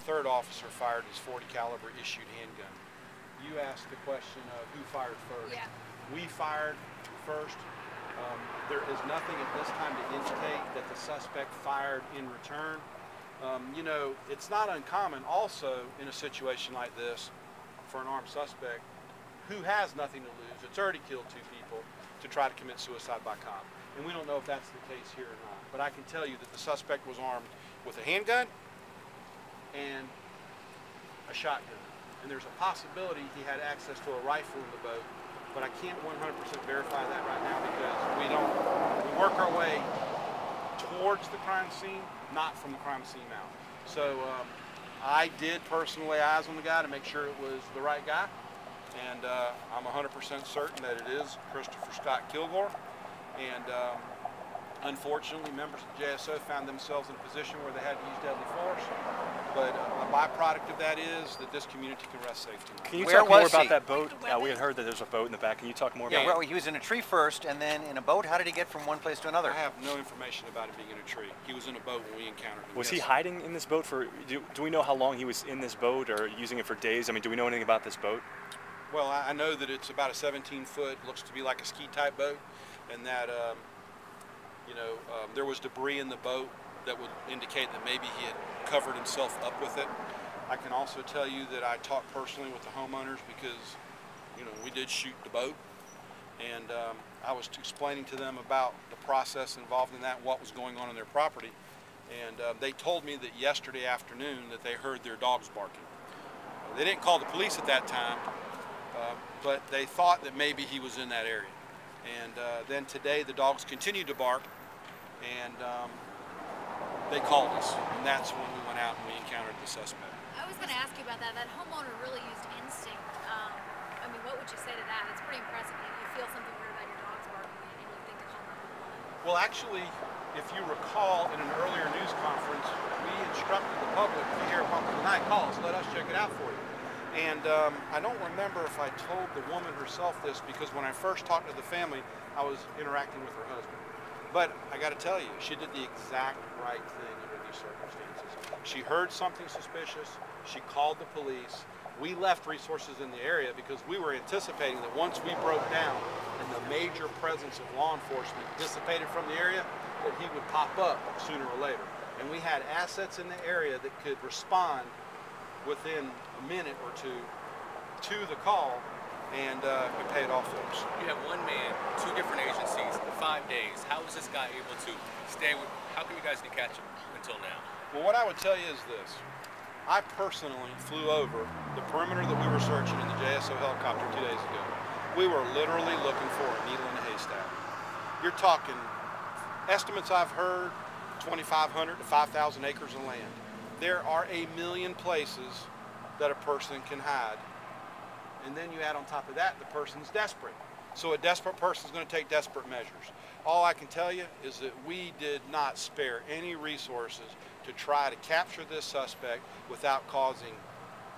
third officer fired his .40 caliber issued handgun. You asked the question of who fired first. Yeah. We fired first. There is nothing at this time to indicate that the suspect fired in return. You know, it's not uncommon also in a situation like this for an armed suspect who has nothing to lose, it's already killed 2 people, to try to commit suicide by cop. And we don't know if that's the case here or not. But I can tell you that the suspect was armed with a handgun and a shotgun. And there's a possibility he had access to a rifle in the boat, but I can't 100% verify that right now because we work our way towards the crime scene, not from the crime scene out. So I did personally lay eyes on the guy to make sure it was the right guy. And I'm 100% certain that it is Christopher Scott Kilgore. And unfortunately, members of the JSO found themselves in a position where they had to use deadly force. But a byproduct of that is that this community can rest safe tonight. Can you talk more about that boat? We had heard that there's a boat in the back. Can you talk more about it? Well, he was in a tree first and then in a boat. How did he get from one place to another? I have no information about him being in a tree. He was in a boat when we encountered him. Was he hiding in this boat for, do we know how long he was in this boat or using it for days? I mean, do we know anything about this boat? Well, I know that it's about a 17-foot, looks to be like a ski-type boat, and that, there was debris in the boat that would indicate that maybe he had covered himself up with it. I can also tell you that I talked personally with the homeowners because, we did shoot the boat, and I was explaining to them about the process involved in that, what was going on their property, and they told me that yesterday afternoon that they heard their dogs barking. They didn't call the police at that time, but they thought that maybe he was in that area. And then today the dogs continued to bark, and they called us, and that's when we went out and we encountered the suspect. I was going to ask you about that. That homeowner really used instinct. I mean, what would you say to that? It's pretty impressive that you feel something weird about your dogs barking and you think to call 911. Well, actually, if you recall in an earlier news conference, we instructed the public, if you hear a pumpkin tonight, call us, let us check it out for you. And I don't remember if I told the woman herself this because when I first talked to the family, I was interacting with her husband. But I got to tell you, she did the exact right thing under these circumstances. She heard something suspicious. She called the police. We left resources in the area because we were anticipating that once we broke down and the major presence of law enforcement dissipated from the area, that he would pop up sooner or later. And we had assets in the area that could respond within a minute or two to the call, and it paid off for us. You have one man, 2 different agencies, 5 days. How was this guy able to stay with, how come you guys didn't catch him until now? Well, what I would tell you is this. I personally flew over the perimeter that we were searching in the JSO helicopter 2 days ago. We were literally looking for a needle in a haystack. You're talking, estimates I've heard, 2,500 to 5,000 acres of land. There are a million places that a person can hide. And then you add on top of that, the person's desperate. So a desperate person is going to take desperate measures. All I can tell you is that we did not spare any resources to try to capture this suspect without causing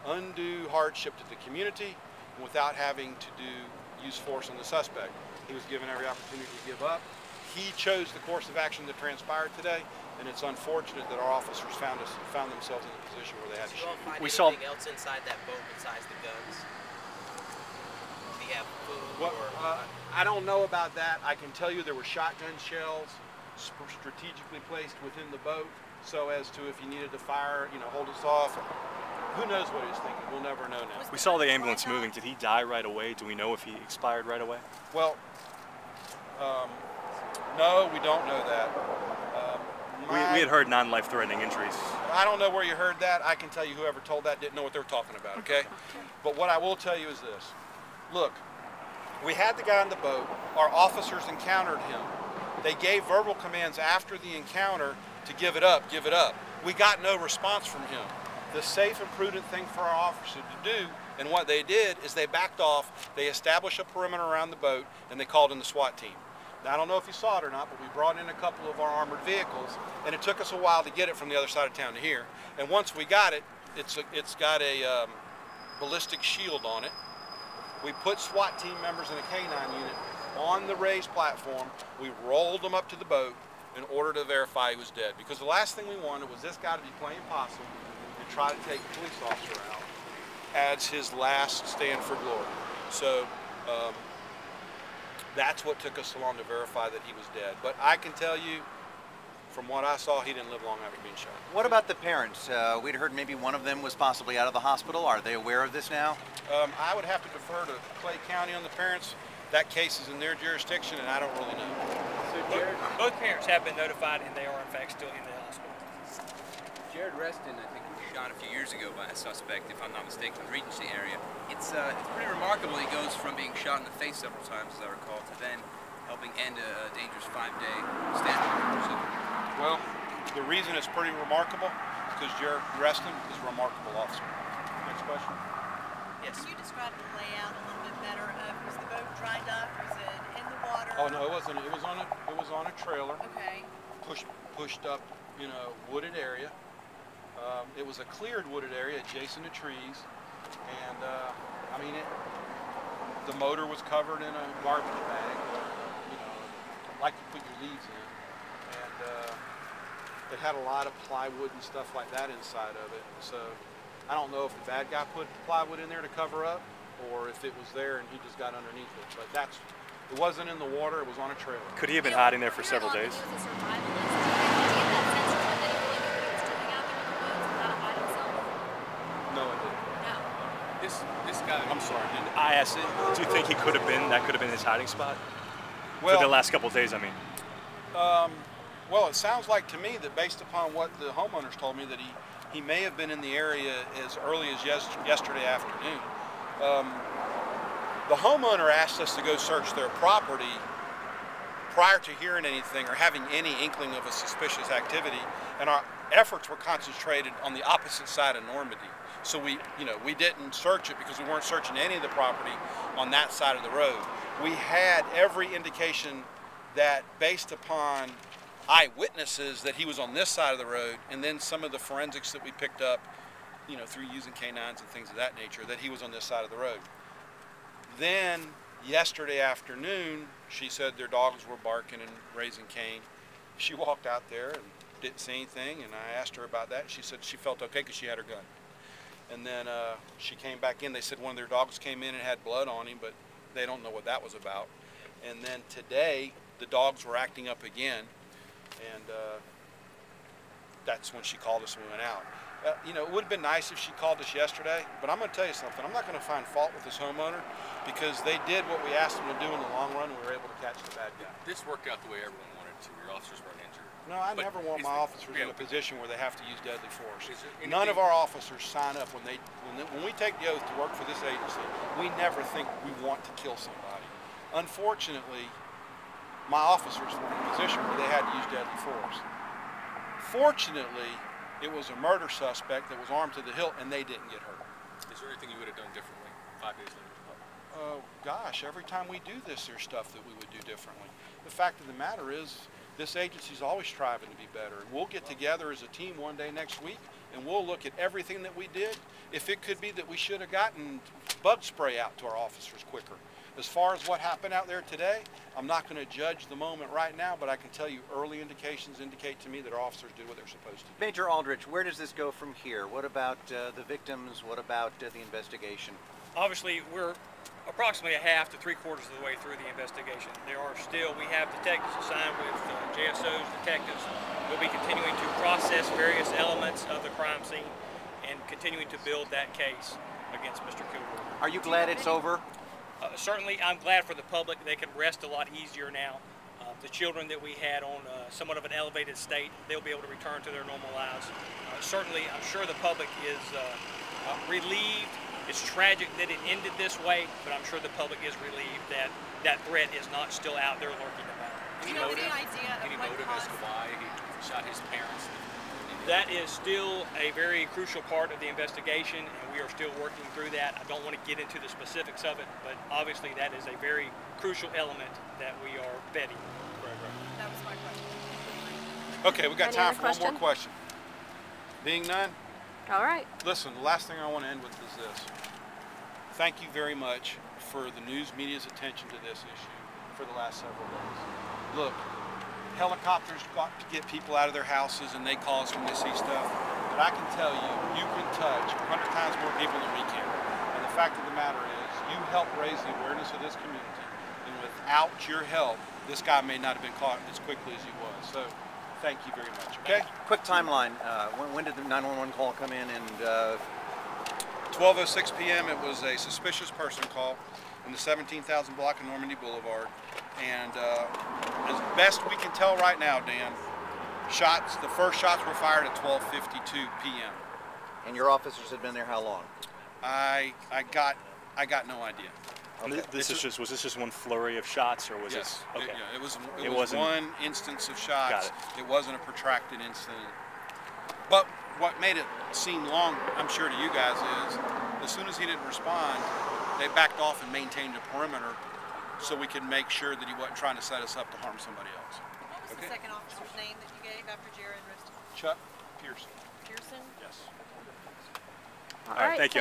undue hardship to the community and without having to use force on the suspect. He was given every opportunity to give up. He chose the course of action that transpired today, and it's unfortunate that our officers found themselves in a position where they had to shoot. We saw anything else inside that boat besides the guns? Do you have food? Well, I don't know about that. I can tell you there were shotgun shells strategically placed within the boat, so as to if he needed to fire, hold us off. Who knows what he was thinking? We'll never know now. We saw the ambulance moving. Did he die right away? Do we know if he expired right away? Well, no, we don't know that. We had heard non-life-threatening injuries. I don't know where you heard that. I can tell you whoever told that didn't know what they were talking about, okay? But what I will tell you is this. Look, we had the guy on the boat. Our officers encountered him. They gave verbal commands after the encounter to give it up, give it up. We got no response from him. The safe and prudent thing for our officers to do, and what they did, is they backed off, they established a perimeter around the boat, and they called in the SWAT team. Now, I don't know if you saw it or not, but we brought in a couple of our armored vehicles, and it took us a while to get it from the other side of town to here. And once we got it, it's got a ballistic shield on it. We put SWAT team members in a K-9 unit on the raised platform. We rolled them up to the boat in order to verify he was dead. Because the last thing we wanted was this guy to be playing possum and try to take a police officer out as his last stand for glory. So that's what took us so long to verify that he was dead. But I can tell you, from what I saw, he didn't live long after being shot. What about the parents? We'd heard maybe one of them was possibly out of the hospital. Are they aware of this now? I would have to defer to Clay County on the parents. That case is in their jurisdiction, and I don't really know. So Jared, both parents have been notified, and they are in fact still in the hospital. Jared Reston, I think, was shot a few years ago by a suspect, if I'm not mistaken, in the Regency area. It's pretty remarkable. He goes from being shot in the face several times, as I recall, to then helping end a dangerous 5-day stand. So, well, the reason it's pretty remarkable is because Jared Reston is a remarkable officer. Next question. yes. Can you describe the layout a little bit better? Was the boat dry docked? Was it in the water? Oh no, it wasn't. It was on a trailer. Okay. Pushed up, wooded area. It was a cleared wooded area adjacent to trees, and the motor was covered in a garbage bag, like you put your leaves in, and it had a lot of plywood and stuff like that inside of it. So I don't know if the bad guy put plywood in there to cover up, or if it was there and he just got underneath it. But it wasn't in the water. It was on a trailer. Could he have been hiding there for several days? No, it didn't. This guy. I'm sorry. I asked, do you think he could have been, that could have been his hiding spot? Well, for the last couple of days, I mean. Well, it sounds like to me that based upon what the homeowners told me, that he may have been in the area as early as yesterday afternoon. The homeowner asked us to go search their property prior to hearing anything or having any inkling of a suspicious activity, and our efforts were concentrated on the opposite side of Normandy. So we didn't search it because we weren't searching any of the property on that side of the road. We had every indication that, based upon eyewitnesses, that he was on this side of the road, and then some of the forensics that we picked up, through using canines and things of that nature, that he was on this side of the road. Then yesterday afternoon, she said their dogs were barking and raising Cain. She walked out there and didn't see anything, and I asked her about that. She said she felt okay because she had her gun. And then she came back in. They said one of their dogs came in and had blood on him, but they don't know what that was about. And then today, the dogs were acting up again, and that's when she called us and we went out. It would have been nice if she called us yesterday, but I'm going to tell you something. I'm not going to find fault with this homeowner because they did what we asked them to do in the long run, and we were able to catch the bad guy. This worked out the way everyone wanted to. Your officers weren't injured. No, I never want my officers in a position where they have to use deadly force. None of anything- our officers sign up when we take the oath to work for this agency. We never think we want to kill somebody. Unfortunately, my officers were in a position where they had to use deadly force. Fortunately, it was a murder suspect that was armed to the hilt, and they didn't get hurt. Is there anything you would have done differently 5 days later? Gosh, every time we do this, there's stuff that we would do differently. The fact of the matter is, this agency's always striving to be better. We'll get together as a team one day next week, and we'll look at everything that we did. If it could be that we should have gotten bug spray out to our officers quicker. As far as what happened out there today, I'm not going to judge the moment right now, but I can tell you early indications indicate to me that our officers did what they're supposed to do. Major Aldrich, where does this go from here? What about the victims? What about the investigation? Obviously, we're approximately a half to 3/4 of the way through the investigation. We have detectives assigned with JSOs, detectives. We'll be continuing to process various elements of the crime scene and continuing to build that case against Mr. Kilgore. Are you glad it's over? Certainly, I'm glad for the public. They can rest a lot easier now. The children that we had on somewhat of an elevated state, they'll be able to return to their normal lives. Certainly, I'm sure the public is relieved. It's tragic that it ended this way, but I'm sure the public is relieved that that threat is not still out there lurking about. Do you have any idea Any of what motive as caused? to why he shot his parents? That is still a very crucial part of the investigation, and we are still working through that. I don't want to get into the specifics of it, but obviously that is a very crucial element that we are vetting. That was my question. Okay, we got Any time other for one more question? question. Being none, All right. listen, the last thing I want to end with is this. Thank you very much for the news media's attention to this issue for the last several days. Look, helicopters got to get people out of their houses, and they call us when they see stuff. But I can tell you, you can touch 100 times more people than we can. And the fact of the matter is, you help raise the awareness of this community. And without your help, this guy may not have been caught as quickly as he was. So, thank you very much, okay? Quick timeline. When did the 911 call come in? And 12:06 p.m. it was a suspicious person call in the 17,000 block of Normandy Boulevard. And as best we can tell right now, Dan, the first shots were fired at 12:52 p.m. And your officers had been there how long? I got no idea. Okay. Was this just one flurry of shots, or was yes, it? Okay. It was one instance of shots. It wasn't a protracted incident. But what made it seem long, I'm sure to you guys, is as soon as he didn't respond, they backed off and maintained a perimeter so we could make sure that he wasn't trying to set us up to harm somebody else. What was the second officer's name that you gave after Jared rested? Chuck Pearson. Pearson? Yes. All right, thank you.